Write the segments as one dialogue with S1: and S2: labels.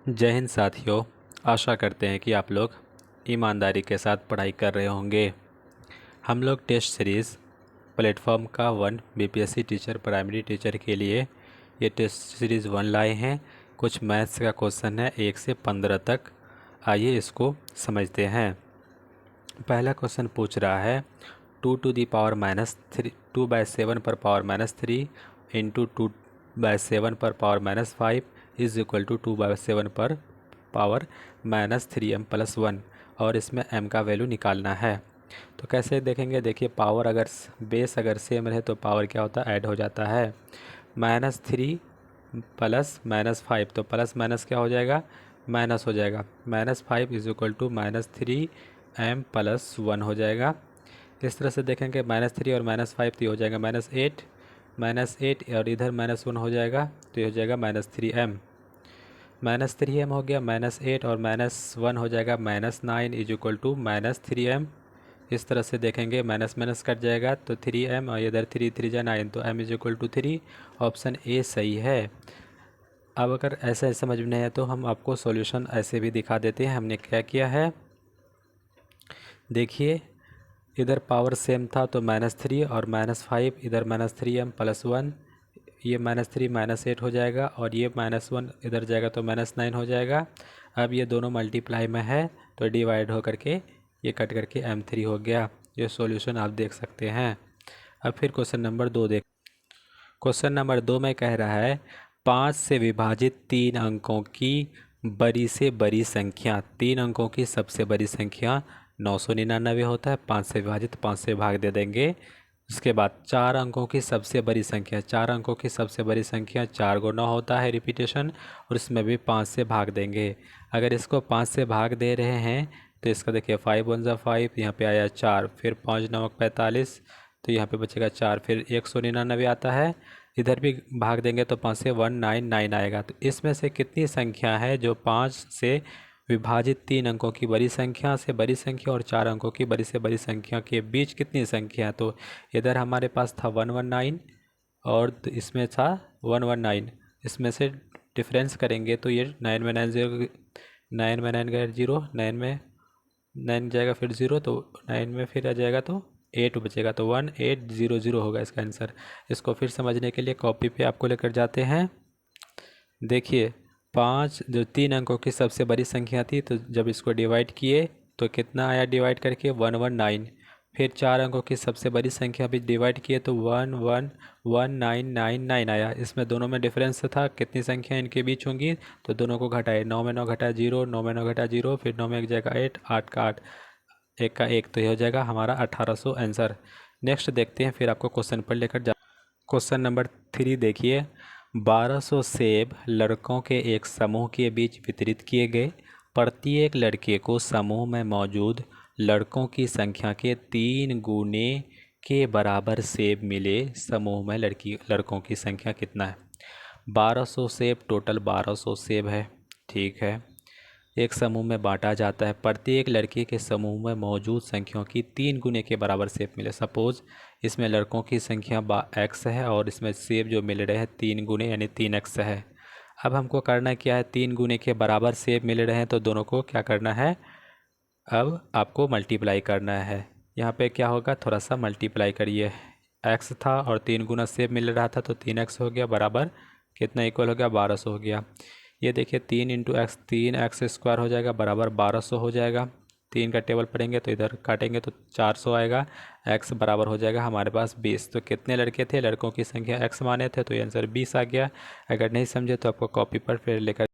S1: जय हिंद साथियों। आशा करते हैं कि आप लोग ईमानदारी के साथ पढ़ाई कर रहे होंगे। हम लोग टेस्ट सीरीज़ प्लेटफॉर्म का 1 बीपीएससी टीचर प्राइमरी टीचर के लिए ये टेस्ट सीरीज़ 1 लाए हैं। कुछ मैथ्स का क्वेश्चन है 1 से 15 तक। आइए इसको समझते हैं। पहला क्वेश्चन पूछ रहा है 2 पर पावर -3 इंटू 2/7 पर पावर -5 इज इक्वल टू 2/7 पर पावर -3m + 1 और इसमें m का वैल्यू निकालना है। तो कैसे देखेंगे, देखिए पावर अगर बेस अगर सेम रहे तो पावर क्या होता है, ऐड हो जाता है। -3 प्लस -5 तो प्लस माइनस क्या हो जाएगा, माइनस हो जाएगा। -5 इज इक्वल टू -3m + 1 हो जाएगा। इस तरह से देखेंगे -3 और -5 तो ये हो जाएगा -8 और इधर -1 हो जाएगा तो ये हो जाएगा -3m। -3m हो गया, -8 और -1 हो जाएगा -9 इज इक्वल टू -3m। इस तरह से देखेंगे माइनस माइनस कट जाएगा तो 3m और इधर 3 3 जा 9 तो m is equal to 3। Option A सही है। अब अगर ऐसा समझ में नहीं है तो हम आपको सॉल्यूशन ऐसे भी दिखा देते हैं। हमने क्या किया है, देखिए इधर पावर सेम था तो -3 और -5, इधर -3m + 1, ये -3 -8 हो जाएगा और ये -1 इधर जाएगा तो -9 हो जाएगा। अब ये दोनों मल्टीप्लाई में है तो डिवाइड हो करके ये कट करके m3 हो गया। ये सॉल्यूशन आप देख सकते हैं। अब फिर क्वेश्चन नंबर 2 देख। क्वेश्चन नंबर 2 में कह रहा है 5 से विभाजित 3 अंकों की बड़ी से बड़ी संख्या। 3 अंकों की सबसे बड़ी संख्या 999 होता है। 5 से विभाजित 5 से भाग दे देंगे। उसके बाद 4 अंकों की सबसे बड़ी संख्या, 4 अंकों की सबसे बड़ी संख्या 4 × 9 होता है रिपीटेशन, और इसमें भी 5 से भाग देंगे। अगर इसको 5 से भाग दे रहे हैं तो इसका देखिए 5 × 1 = 5, यहाँ पे आया 4, फिर 5 × 9 = 45, तो यहाँ पे बचेगा 4, फिर 199 आता है। इधर भी भाग देंगे तो 5 से 199 आएगा। तो इसमें से कितनी संख्या है जो 5 से विभाजित 3 अंकों की बड़ी संख्या से बड़ी संख्या और 4 अंकों की बड़ी से बड़ी संख्या के बीच कितनी संख्या। तो इधर हमारे पास था 119 और इसमें था 119। इसमें से डिफरेंस करेंगे तो ये 9 में 9 0, 9 में 9 गया 0, 9 में 9 जाएगा फिर 0, तो 9 में फिर आ जाएगा तो 8 बचेगा, तो 1800 होगा इसका आंसर। इसको फिर समझने के लिए कॉपी पे आपको लेकर जाते हैं। देखिए 5 जो 3 अंकों की सबसे बड़ी संख्या थी, तो जब इसको डिवाइड किए तो कितना आया डिवाइड करके 119। फिर 4 अंकों की सबसे बड़ी संख्या भी डिवाइड किए तो 11999 आया। इसमें दोनों में डिफरेंस था, कितनी संख्या इनके बीच होंगी, तो दोनों को घटाए। 9 में 9 घटा 0, 9 में 9 घटा 0, फिर 9 में 1 जाएगा 8, 8 का 8, 1 का 1, तो ये हो जाएगा हमारा 1800 आंसर। नेक्स्ट देखते हैं, फिर आपको क्वेश्चन पर लेकर जा। क्वेश्चन नंबर 3 देखिए 1200 सेब लड़कों के एक समूह के बीच वितरित किए गए। प्रत्येक लड़के को समूह में मौजूद लड़कों की संख्या के 3 गुने के बराबर सेब मिले। समूह में लड़कों की संख्या कितना है। 1200 सेब, टोटल 1200 सेब है, ठीक है। एक समूह में बांटा जाता है। प्रत्येक लड़के के समूह में मौजूद संख्याओं की 3 गुने के बराबर सेब मिले। सपोज इसमें लड़कों की संख्या x है और इसमें सेब जो मिल रहे हैं 3 गुने यानी 3x है। अब हमको करना क्या है, 3 गुने के बराबर सेब मिल रहे हैं तो दोनों को क्या करना है, अब आपको मल्टीप्लाई करना है। यहाँ पे क्या होगा, थोड़ा सा मल्टीप्लाई करिए। x था और 3 गुना सेब मिल रहा था तो 3x हो गया, बराबर कितना इक्वल हो गया, 1200 हो गया। ये देखिए 3 × x, 3x² हो जाएगा, बराबर 1200 हो जाएगा। 3 का टेबल पढ़ेंगे तो इधर काटेंगे तो 400 आएगा। x बराबर हो जाएगा हमारे पास 20। तो कितने लड़के थे, लड़कों की संख्या x माने थे तो ये आंसर 20 आ गया। अगर नहीं समझे तो आपको कॉपी पर फिर लेकर,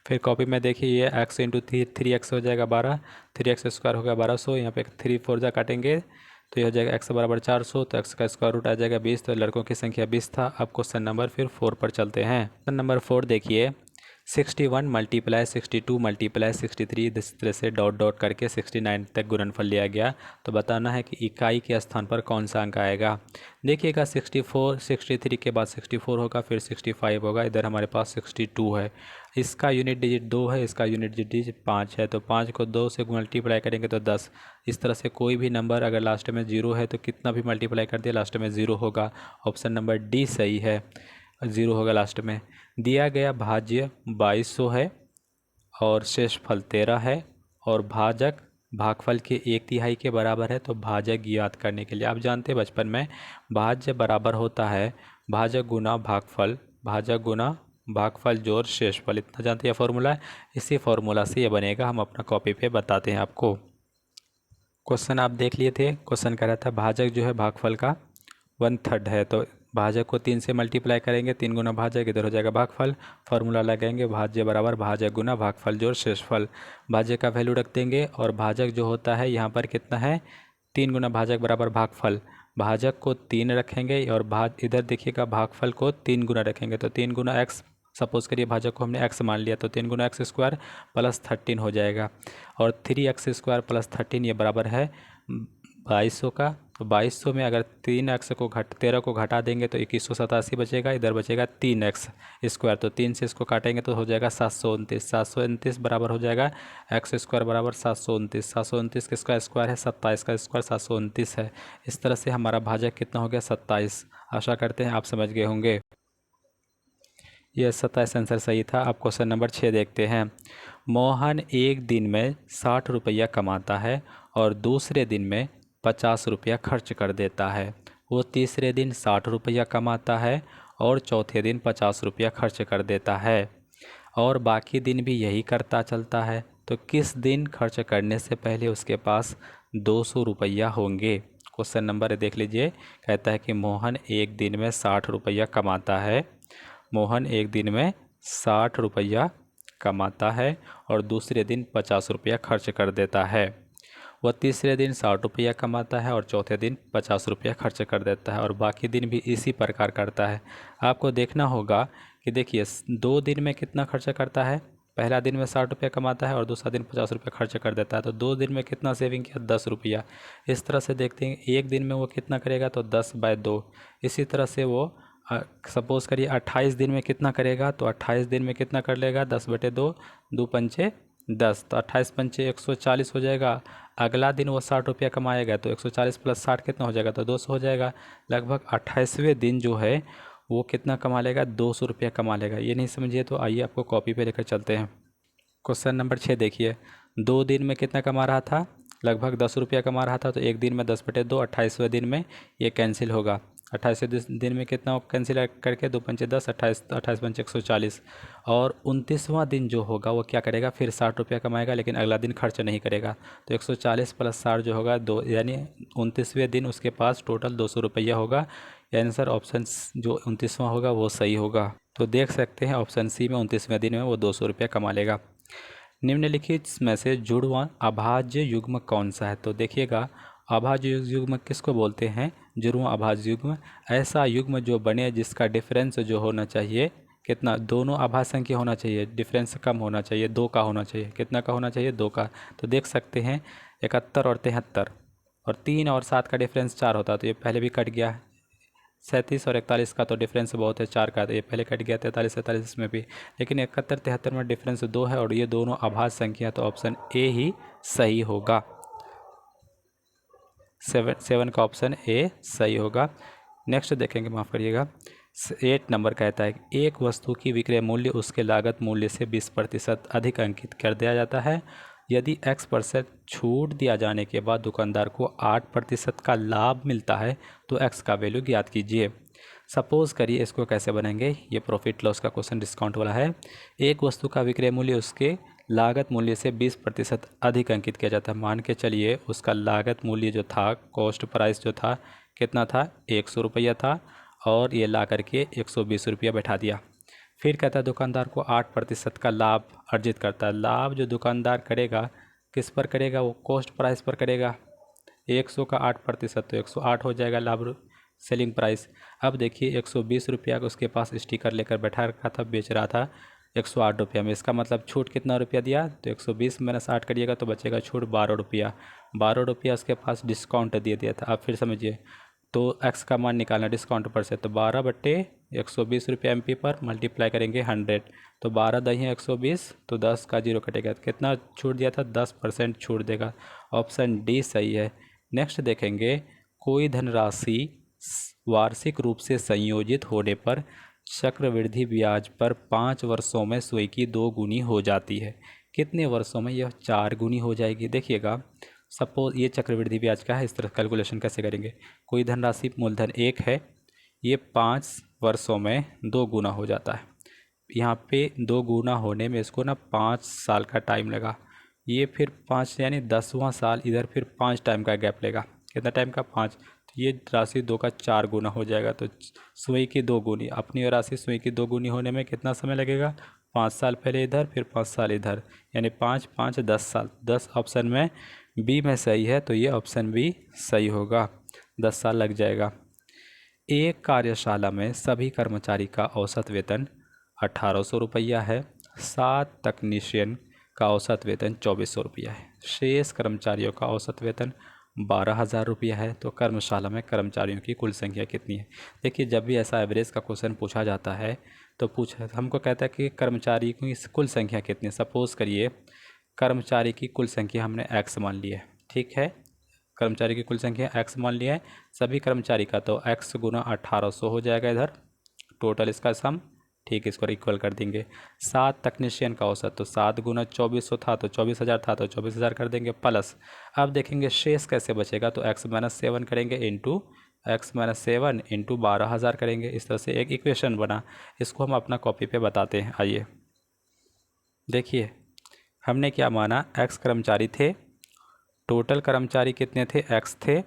S1: फिर कॉपी में देखिए ये x × 3x हो जाएगा 12, 3x² हो गया 1200। यहाँ पे 3 4 जा काटेंगे तो ये हो जाएगा x बराबर 400, तो x का स्क्वायर रूट आ जाएगा 20। तो लड़कों की संख्या 20 था। अब क्वेश्चन नंबर फिर 4 पर चलते हैं। क्वेश्चन नंबर 4 देखिए 61 × 62 × 63, इस तरह से डॉट डॉट करके 69 तक गुणनफल लिया गया। तो बताना है कि इकाई के स्थान पर कौन सा अंक आएगा। देखिएगा 64, 63 के बाद 64 होगा, फिर 65 होगा, इधर हमारे पास 62 है। इसका यूनिट डिजिट 2 है, इसका यूनिट डिजिट 5 है, तो 5 को 2 से मल्टीप्लाई करेंगे तो 10। इस तरह से कोई भी नंबर अगर लास्ट में 0 है तो कितना भी मल्टीप्लाई कर दिया लास्ट में 0 होगा। ऑप्शन नंबर डी सही है। ज़ीरो होगा लास्ट में। दिया गया भाज्य 2200 है और शेषफल 13 है और भाजक भागफल के 1/3 के बराबर है, तो भाजक ज्ञात करने के लिए आप जानते हैं बचपन में भाज्य बराबर होता है भाजक गुना भागफल, भाजक गुना भागफल जोड़ शेषफल, इतना जानते हैं फॉर्मूला है। इसी फॉर्मूला से ये बनेगा, हम अपना कॉपी पे बताते हैं आपको। क्वेश्चन आप देख लिए थे, क्वेश्चन कह रहा था भाजक जो है भागफल का 1/3 है, तो भाजक को 3 से मल्टीप्लाई करेंगे, 3 गुना भाजक, इधर हो जाएगा भागफल। फार्मूला लगाएंगे भाज्य बराबर भाजक गुना भागफल जोड़ शेषफल। भाजक का वैल्यू रख देंगे और भाजक जो होता है यहाँ पर कितना है, 3 गुना भाजक बराबर भागफल। भाजक को 3 रखेंगे और इधर देखिएगा भागफल को 3 गुना रखेंगे, तो 3 गुना एक्स, सपोज करिए भाजक को हमने एक्स मान लिया, तो 3 गुना एक्स स्क्वायर प्लस 13 हो जाएगा। और 3x² प्लस 13 ये बराबर है 2200 का। तो 2200 में अगर 3x को 13 को घटा देंगे तो 2187 बचेगा, इधर बचेगा 3x², तो 3 से इसको काटेंगे तो हो जाएगा 729। 729 बराबर हो जाएगा x² बराबर 729। 729 किसका स्क्वायर है, 27 का स्क्वायर 729 है। इस तरह से हमारा भाजक कितना हो गया, 27। आशा करते हैं आप समझ गए होंगे। यह 27 आंसर सही था। अब क्वेश्चन नंबर 6 देखते हैं। मोहन एक दिन में 60 रुपया कमाता है और दूसरे दिन में 50 रुपया खर्च कर देता है। वो तीसरे दिन 60 रुपया कमाता है और चौथे दिन 50 रुपया खर्च कर देता है और बाकी दिन भी यही करता चलता है, तो किस दिन खर्च करने से पहले उसके पास 200 रुपया होंगे। क्वेश्चन नंबर देख लीजिए, कहता है कि मोहन एक दिन में 60 रुपया कमाता है, मोहन एक दिन में 60 रुपया कमाता है और दूसरे दिन 50 रुपया खर्च कर देता है। वह तीसरे दिन 60 रुपया कमाता है और चौथे दिन 50 रुपया खर्च कर देता है और बाकी दिन भी इसी प्रकार करता है। आपको देखना होगा कि देखिए 2 दिन में कितना खर्च करता है, पहला दिन में 60 रुपया कमाता है और दूसरा दिन 50 रुपया खर्च कर देता है, तो 2 दिन में कितना सेविंग किया, 10 रुपया। इस तरह से देखते हैं एक दिन में वो कितना करेगा, तो 10/2। इसी तरह से वो सपोज़ करिए 28 दिन में कितना करेगा, तो 28 दिन में कितना कर लेगा, 10/2, 2×5 = 10, तो 28×5 = 140 हो जाएगा। अगला दिन वो 60 रुपया कमाएगा तो 140 + 60 कितना हो जाएगा, तो 200 हो जाएगा। लगभग 28वें दिन जो है वो कितना कमा लेगा, 200 रुपया कमा लेगा। ये नहीं समझिए तो आइए आपको कॉपी पे लेकर चलते हैं। क्वेश्चन नंबर 6 देखिए, 2 दिन में कितना कमा रहा था, लगभग 10 रुपया कमा रहा था, तो एक दिन में 10/2, 28वें दिन में ये कैंसिल होगा। 28वें दिन में कितना कैंसिल करके 2×5 = 10, 28, 28×5 = 140। और 29वां दिन जो होगा वो क्या करेगा, फिर 60 रुपया कमाएगा लेकिन अगला दिन खर्च नहीं करेगा, तो 140 + 60 जो होगा 2, यानी 29वें दिन उसके पास टोटल 200 रुपया होगा। आंसर ऑप्शन जो 29वां होगा वो सही होगा। तो देख सकते हैं ऑप्शन सी में 29वें दिन में वो 200 रुपया कमा लेगा। निम्नलिखित में से जुड़वां अभाज्य युग्म कौन सा है, तो देखिएगा अभाज्य युग्म किसको बोलते हैं, जुड़वां अभाज्य युग्म ऐसा युग्म जो बने जिसका डिफरेंस जो होना चाहिए कितना, दोनों अभाज्य संख्या होना चाहिए, डिफरेंस कम होना चाहिए, 2 का होना चाहिए। कितना का होना चाहिए, 2 का। तो देख सकते हैं 71 और 73 और 3 और 7 का डिफरेंस 4 होता, तो ये पहले भी कट गया। 37 और 41 का तो डिफरेंस बहुत है, 4 का, तो ये पहले कट गया। 43 47 में भी, लेकिन 71 73 में डिफरेंस 2 है और ये दोनों अभाज्य संख्या, तो ऑप्शन ए ही सही होगा। 7 का ऑप्शन ए सही होगा। नेक्स्ट देखेंगे, माफ़ करिएगा, 8 नंबर कहता है कि एक वस्तु की विक्रय मूल्य उसके लागत मूल्य से 20% अधिक अंकित कर दिया जाता है। यदि x% छूट दिया जाने के बाद दुकानदार को 8% का लाभ मिलता है तो x का वैल्यू ज्ञात कीजिए। सपोज़ करिए इसको कैसे बनाएंगे, ये प्रॉफिट लॉस का क्वेश्चन डिस्काउंट वाला है। एक वस्तु का विक्रय मूल्य उसके लागत मूल्य से 20% अधिक अंकित किया जाता है। मान के चलिए उसका लागत मूल्य जो था, कॉस्ट प्राइस जो था कितना था, 100 रुपया था और ये ला करके 120 रुपया बैठा दिया। फिर कहता है दुकानदार को 8% का लाभ अर्जित करता है। लाभ जो दुकानदार करेगा किस पर करेगा, वो कॉस्ट प्राइस पर करेगा। 100 का 8% तो 108 हो जाएगा लाभ, सेलिंग प्राइस। अब देखिए 120 रुपया का उसके पास स्टिकर लेकर बैठा रखा था, बेच रहा था 108 रुपया में। इसका मतलब छूट कितना रुपया दिया, तो 120 - 8 करिएगा तो बचेगा छूट 12 रुपया। 12 रुपया उसके पास डिस्काउंट दे दिया था। अब फिर समझिए, तो x का मान निकालना डिस्काउंट पर से, तो 12/120 रुपया MP पर मल्टीप्लाई करेंगे 100, तो 12 दही 120, तो 10 का 0 कटेगा। तो कितना छूट दिया था, 10% छूट देगा। ऑप्शन डी सही है। नेक्स्ट देखेंगे, कोई धनराशि वार्षिक रूप से संयोजित होने पर चक्रवृद्धि ब्याज पर 5 वर्षों में सुई की 2 गुनी हो जाती है। कितने वर्षों में यह 4 गुनी हो जाएगी? देखिएगा, सपोज ये चक्रवृद्धि ब्याज का है, इस तरह कैलकुलेशन कैसे करेंगे। कोई धनराशि मूलधन 1 है, ये 5 वर्षों में 2 गुना हो जाता है। यहाँ पे 2 गुना होने में इसको ना 5 साल का टाइम लगा। ये फिर 5 यानी 10वां साल, इधर फिर 5 टाइम का गैप लेगा। कितना टाइम का? 5। तो ये राशि 2 का 4 गुना हो जाएगा। तो सुई की 2 गुनी, अपनी राशि सुई की 2 गुनी होने में कितना समय लगेगा? 5 साल पहले इधर, फिर 5 साल इधर, यानी 5 5 10 साल। 10 ऑप्शन में बी में सही है, तो ये ऑप्शन बी सही होगा। 10 साल लग जाएगा। एक कार्यशाला में सभी कर्मचारी का औसत वेतन 1800 रुपया है। 7 तकनीशियन का औसत वेतन 2400 रुपया है। शेष कर्मचारियों का औसत वेतन 12,000 रुपया है। तो कर्मशाला में कर्मचारियों की कुल संख्या कितनी है? देखिए, जब भी ऐसा एवरेज का क्वेश्चन पूछा जाता है तो हमको कहता है कि कर्मचारी की कुल संख्या कितनी है। सपोज़ करिए कर्मचारी की कुल संख्या हमने x मान ली है, ठीक है। कर्मचारी की कुल संख्या x मान लिया है, सभी कर्मचारी का, तो x गुना 1800 हो जाएगा इधर टोटल इसका सम, ठीक है। इसको इक्वल कर देंगे। 7 तकनीशियन का औसत, तो 7 गुना 2400 था तो 24,000 था, तो 24,000 कर देंगे प्लस। अब देखेंगे शेष कैसे बचेगा, तो x-7 करेंगे इंटू x-7 इंटू 12,000 करेंगे। इस तरह से एक इक्वेशन बना, इसको हम अपना कॉपी पे बताते हैं। आइए देखिए, हमने क्या माना, x कर्मचारी थे, टोटल कर्मचारी कितने थे? x थे,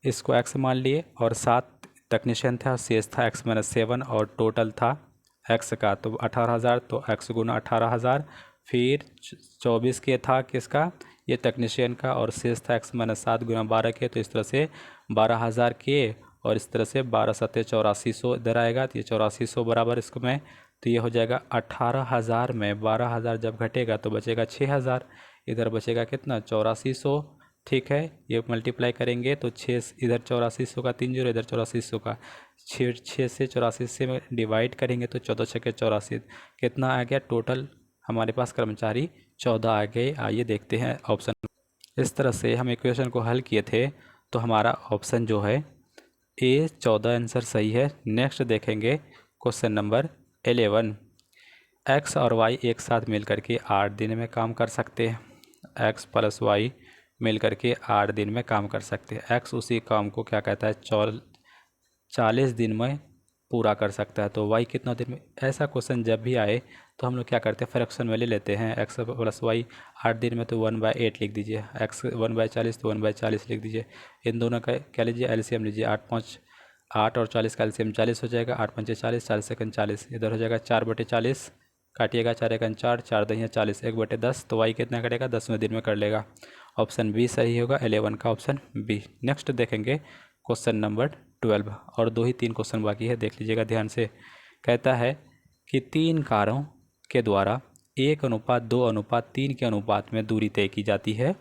S1: इसको x मान लिए, और 7 तकनीशियन था, शेष था x-7, और टोटल था x का तो 18,000, तो x गुना 18,000, फिर 24 के था किसका? ये तकनीशियन का, और शेष था x-7 गुना 12 के, तो इस तरह से 12,000 के, और इस तरह से 12 सत्ते 8400 इधर आएगा, तो ये 8400 बराबर इसको में, तो ये हो जाएगा 18,000 में 12,000 जब घटेगा तो बचेगा 6,000, इधर बचेगा कितना? 8400, ठीक है। ये मल्टीप्लाई करेंगे तो 6 इधर 8400 का 3 जीरो, इधर 8400 का 6 से 84 में डिवाइड करेंगे तो 14 छके 84, कितना आ गया टोटल? हमारे पास कर्मचारी 14 आ गए। आइए देखते हैं ऑप्शन। इस तरह से हम इक्वेशन को हल किए थे, तो हमारा ऑप्शन जो है ए 14 आंसर सही है। नेक्स्ट देखेंगे क्वेश्चन नंबर 11। एक्स और वाई एक साथ मिलकर के 8 दिन में काम कर सकते हैं। एक्स प्लस वाई मिलकर के 8 दिन में काम कर सकते हैं। एक्स उसी काम को क्या कहता है? 40 दिन में पूरा कर सकता है। तो वाई कितना दिन में? ऐसा क्वेश्चन जब भी आए तो हम लोग क्या करते हैं, फ्रैक्शन में ले लेते हैं। एक्स प्लस वाई 8 दिन में, तो 1/8 लिख दीजिए। एक्स 1/40 तो 1/40 लिख दीजिए। इन दोनों का क्या लीजिए? एलसीएम लीजिए। 8 और 40 का एलसीएम 40 हो जाएगा। 8 पंचे 40, 40 सेकंड 40, इधर हो जाएगा 4/40, काटिएगा 4 एकन 4, 4 दहिया 40, 1/10। तो वाई कितना करेगा? 10वें दिन में कर लेगा। ऑप्शन बी सही होगा, 11 का ऑप्शन बी। नेक्स्ट देखेंगे क्वेश्चन नंबर 12, और 2 ही 3 क्वेश्चन बाकी है, देख लीजिएगा ध्यान से। कहता है कि 3 कारों के द्वारा 1:2:3 के अनुपात में दूरी तय की जाती है,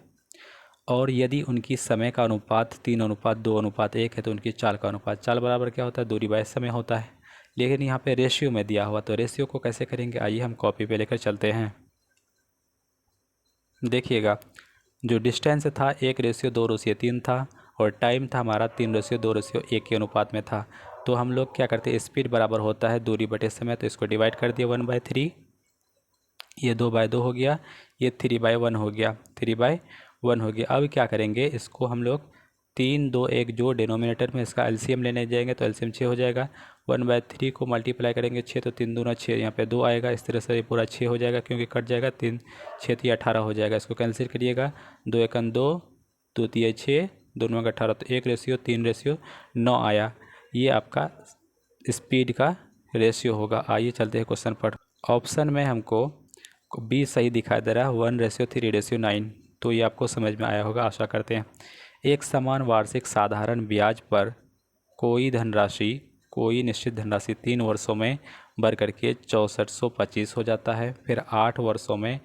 S1: और यदि उनकी समय का अनुपात 3:2:1 है तो उनकी चाल का अनुपात, चाल बराबर क्या होता है? दूरी बाय समय होता है। लेकिन यहाँ पे रेशियो में दिया हुआ, तो रेशियो को कैसे करेंगे? आइए हम कॉपी पे लेकर चलते हैं। देखिएगा, जो डिस्टेंस था 1:2:3 था, और टाइम था हमारा 3:2:1 के अनुपात में था। तो हम लोग क्या करते हैं, स्पीड बराबर होता है दूरी बटे समय, तो इसको डिवाइड कर दिया 1/3, ये 2/2 हो गया, ये 3/1 हो गया, 3/1 हो गया। अब क्या करेंगे, इसको हम लोग 3 2 1 जो डिनोमिनेटर में इसका एलसीएम लेने जाएंगे तो एलसीएम 6 हो जाएगा। 1/3 को मल्टीप्लाई करेंगे 6, तो 3 दूना 6, यहाँ पे 2 आएगा। इस तरह से ये पूरा 6 हो जाएगा, क्योंकि कट जाएगा 3 6 तो 18 हो जाएगा। इसको कैंसिल करिएगा, 2 एकन 2, 2 तिया 6, दोनों का 18, तो 1:3:9 आया। ये आपका स्पीड का रेशियो होगा। आइए चलते हैं क्वेश्चन पर। ऑप्शन में हमको बी सही दिखाई दे रहा है, 1:3:9। तो ये आपको समझ में आया होगा, आशा करते हैं। एक समान वार्षिक साधारण ब्याज पर कोई निश्चित धनराशि 3 वर्षों में बढ़ करके 6425 हो जाता है, फिर 8 वर्षों में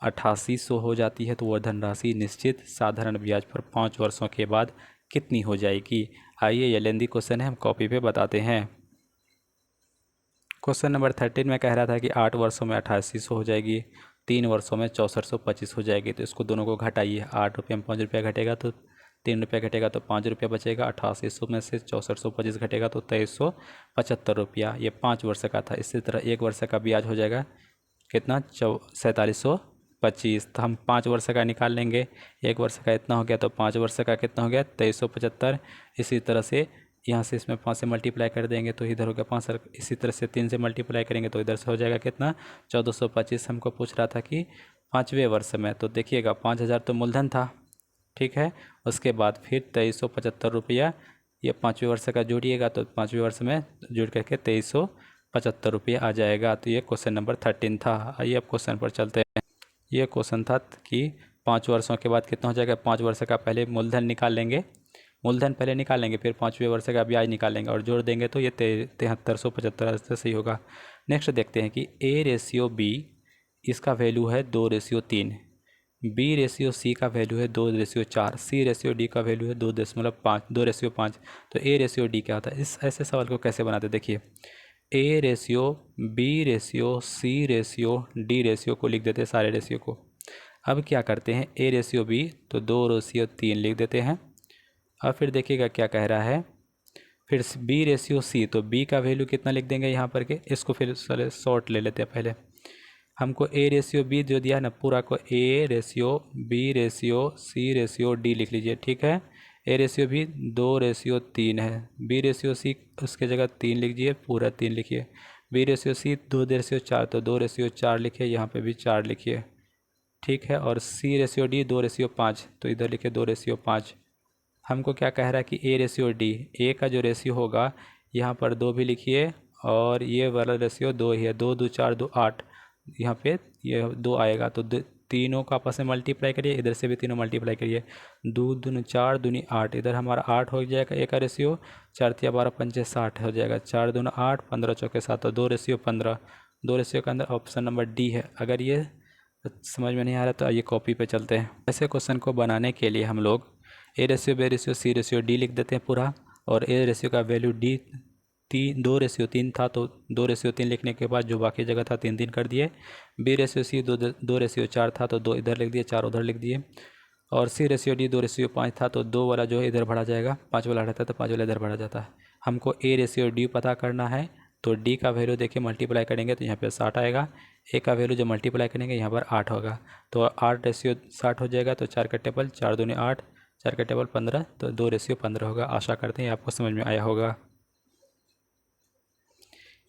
S1: 8800 हो जाती है। तो वह धनराशि निश्चित साधारण ब्याज पर 5 वर्षों के बाद कितनी हो जाएगी? आइए, ये लेंदी क्वेश्चन है, हम कॉपी पे बताते हैं। क्वेश्चन नंबर 13 में कह रहा था कि 8 वर्षों में 8800 हो जाएगी, 3 वर्षों में 6425 हो जाएगी। तो इसको दोनों को घटाइए, 8 रुपये में 5 रुपया घटेगा तो ₹3 घटेगा तो ₹5 बचेगा। 8800 में से 6425 घटेगा तो 2375 रुपया। ये 5 वर्ष का था। इसी तरह 1 वर्ष का ब्याज हो जाएगा कितना, 4725। तो हम 5 वर्ष का निकाल लेंगे। 1 वर्ष का इतना हो गया तो 5 वर्ष का कितना हो गया, 2375। इसी तरह से यहाँ से इसमें 5 से मल्टीप्लाई कर देंगे तो इधर हो गया 5 सर। इसी तरह से 3 से मल्टीप्लाई करेंगे तो इधर से हो जाएगा कितना, 1425। हमको पूछ रहा था कि 5वें वर्ष में। तो देखिएगा 5000 तो मूलधन था, ठीक है। उसके बाद फिर 2375 रुपया ये 5वें वर्ष का जोड़िएगा तो 5वें वर्ष में जोड़ करके 2375 रुपया आ जाएगा। तो ये क्वेश्चन नंबर 13 था। आइए अब क्वेश्चन पर चलते हैं। ये क्वेश्चन था कि 5 वर्षों के बाद कितना हो जाएगा। 5 वर्ष का पहले मूलधन निकाल लेंगे, मूलधन पहले निकाल लेंगे, फिर 5वें वर्ष का ब्याज निकालेंगे और जोड़ देंगे तो ये 7375 से सही होगा। नेक्स्ट देखते हैं कि A/B इसका वैल्यू है 2/3, B/C का वैल्यू है 2/4, C/D का वैल्यू है 2.5। तो A/D क्या होता है। इस ऐसे सवाल को कैसे बनाते, देखिए A/B/C/D को लिख देते हैं सारे रेशियो को। अब क्या करते हैं, A/B तो 2/3 लिख देते हैं। अब फिर देखिएगा क्या कह रहा है, फिर B/C तो B का वैल्यू कितना लिख देंगे यहाँ पर के। इसको फिर शॉर्ट ले लेते हैं पहले। हमको A/B जो दिया है ना पूरा को A/B/C/D लिख लीजिए, ठीक है। A/B 2/3 है, B/C उसके जगह 3 लीजिए, पूरा 3 लिखिए। B/C 2/4 तो 2/4 लिखिए, यहाँ पे भी 4 लिखिए, ठीक है। और C/D 2/5 तो इधर लिखिए 2/5। हमको क्या कह रहा है कि A/D, A का जो रेशियो होगा यहाँ पर 2 भी लिखिए और ये वाला रेशियो 2 ही है, 2 2 4 2 8, यहाँ पे ये 2 आएगा तो तीनों का आपस में मल्टीप्लाई करिए, इधर से भी तीनों मल्टीप्लाई करिए। 2 दूनी 4 दूनी 8, इधर हमारा 8 हो जाएगा A का रेशियो। 4 तिया 12 पंचे 60 हो जाएगा। 4 दूना 8, 15 चौके 7 तो 2/15। 2 रेशियो के अंदर ऑप्शन नंबर डी है। अगर ये समझ में नहीं आ रहा तो आइए कॉपी पे चलते हैं। ऐसे क्वेश्चन को बनाने के लिए हम लोग A/B/C/D लिख देते हैं पूरा, और A/C का वैल्यू D 2/3 था तो 2/3 लिखने के बाद जो बाकी जगह था 3 3 कर दिए। B/C 2/4 था तो 2 इधर लिख दिए, 4 उधर लिख दिए। और C/D 2/5 था तो 2 वाला जो है इधर बढ़ा जाएगा, 5 वाला रहता है तो 5 वाला इधर बढ़ा जाता है। हमको A/D पता करना है तो D का वैल्यू देखिए मल्टीप्लाई करेंगे तो यहाँ पे 60 आएगा। A का वैल्यू जब मल्टीप्लाई करेंगे यहाँ पर 8 होगा तो 8/60 हो जाएगा। तो 4 का टेबल 4 दूनी 8, 4 का टेबल 15 तो 2/15 होगा। आशा करते हैं आपको समझ में आया होगा।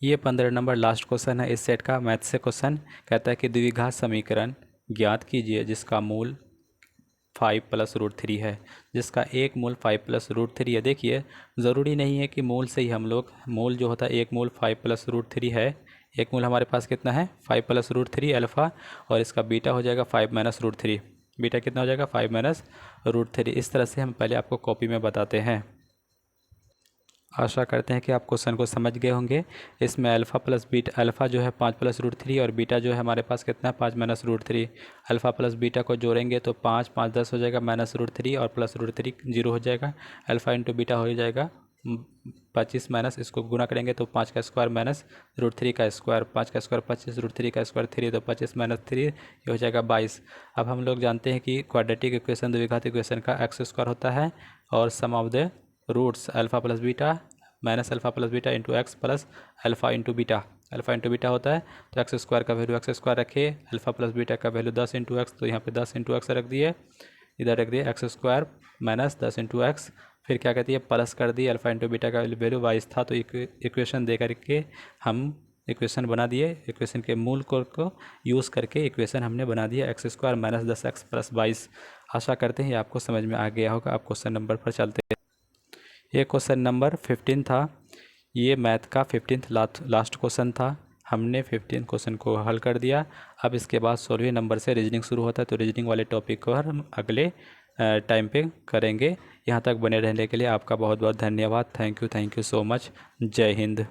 S1: ये 15 नंबर लास्ट क्वेश्चन है इस सेट का। मैथ से क्वेश्चन कहता है कि द्विघात समीकरण ज्ञात कीजिए जिसका मूल 5 + √3 है, जिसका एक मूल 5 + √3 है। देखिए ज़रूरी नहीं है कि मूल से ही हम लोग, मूल जो होता है एक मूल 5 + √3 है। एक मूल हमारे पास कितना है 5 + √3 अल्फ़ा, और इसका बीटा हो जाएगा 5 - √3। बीटा कितना हो जाएगा 5 - √3। इस तरह से हम पहले आपको कॉपी में बताते हैं। आशा करते हैं कि आप क्वेश्चन को समझ गए होंगे। इसमें अल्फ़ा प्लस बीटा, अल्फ़ा जो है 5 + √3 और बीटा जो है हमारे पास कितना है 5 - √3। अल्फ़ा प्लस बीटा को जोड़ेंगे तो 5 5 10 हो जाएगा, -√3 और प्लस √3 0 हो जाएगा। अल्फ़ा इंटू बीटा हो जाएगा 25 माइनस, इसको गुना करेंगे तो 5 का स्क्वायर माइनस √3 का स्क्वायर, 5 का स्क्वायर 25, √3 का स्क्वायर 3 तो 25 - 3 ये हो जाएगा 22। अब हम लोग जानते हैं कि क्वाड्रेटिक इक्वेशन, द्विघात इक्वेशन का x² होता है और sum of the roots alpha plus beta minus alpha plus beta into x plus alpha into beta, alpha into beta होता है तो x² का वैल्यू x² रखे, अल्फ़ा प्लस बीटा का वैल्यू 10 इंटू एक्स तो यहाँ पे 10 इंटू एक्स रख दिए, इधर रख दिए x² माइनस 10 इंटू एक्स। फिर क्या कहती है प्लस कर दिए, अल्फ़ा इंटू बीटा का वैल्यू 22 था तो इक्वेशन दे करके हम इक्वेशन बना दिए। इक्वेशन के मूल को यूज़ करके इक्वेशन हमने बना दिया x² माइनस 10x प्लस 22। आशा करते हैं आपको समझ में आ गया होगा। आप क्वेश्चन नंबर पर चलते हैं। ये क्वेश्चन नंबर 15 था। ये मैथ का 15th लास्ट क्वेश्चन था। हमने 15 क्वेश्चन को हल कर दिया। अब इसके बाद 16वें नंबर से रीजनिंग शुरू होता है तो रीजनिंग वाले टॉपिक को हम अगले टाइम पे करेंगे। यहाँ तक बने रहने के लिए आपका बहुत बहुत धन्यवाद। Thank you so much. जय हिंद।